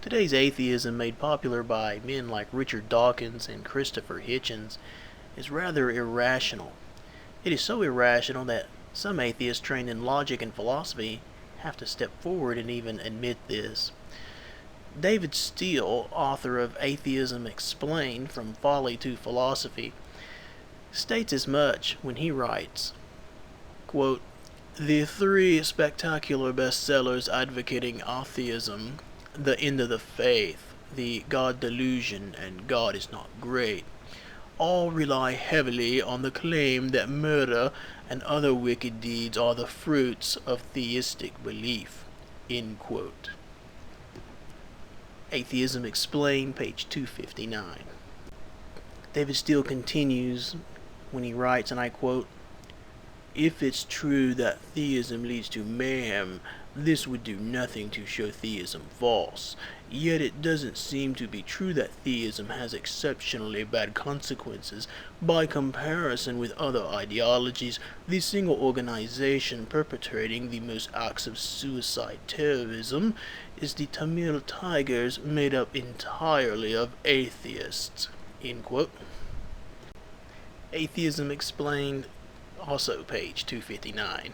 Today's atheism, made popular by men like Richard Dawkins and Christopher Hitchens, is rather irrational. It is so irrational that some atheists trained in logic and philosophy have to step forward and even admit this. David Steele, author of Atheism Explained: From Folly to Philosophy, states as much when he writes, quote, "The three spectacular bestsellers advocating atheism, The End of the Faith, The God Delusion, and God is Not Great, all rely heavily on the claim that murder and other wicked deeds are the fruits of theistic belief." End quote. Atheism Explained, page 259. David Steele continues when he writes, and I quote, "If it's true that theism leads to mayhem, this would do nothing to show theism false. Yet it doesn't seem to be true that theism has exceptionally bad consequences. By comparison with other ideologies, the single organization perpetrating the most acts of suicide terrorism is the Tamil Tigers, made up entirely of atheists." End quote. Atheism Explained, also page 259.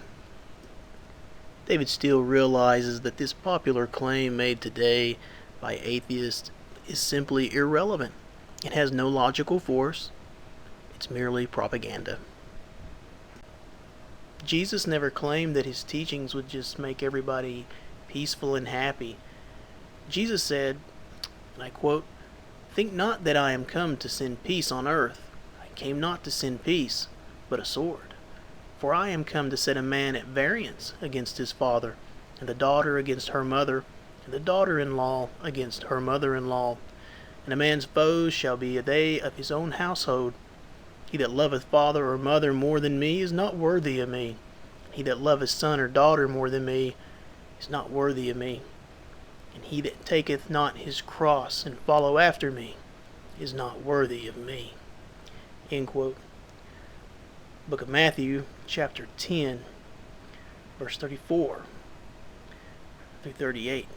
David Steele realizes that this popular claim made today by atheists is simply irrelevant. It has no logical force. It's merely propaganda. Jesus never claimed that his teachings would just make everybody peaceful and happy. Jesus said, and I quote, "Think not that I am come to send peace on earth. I came not to send peace, but a sword. For I am come to set a man at variance against his father, and the daughter against her mother, and the daughter-in-law against her mother-in-law. And a man's foes shall be they of his own household. He that loveth father or mother more than me is not worthy of me. He that loveth son or daughter more than me is not worthy of me. And he that taketh not his cross and follow after me is not worthy of me." End quote. Book of Matthew, chapter 10, verse 34 through 38.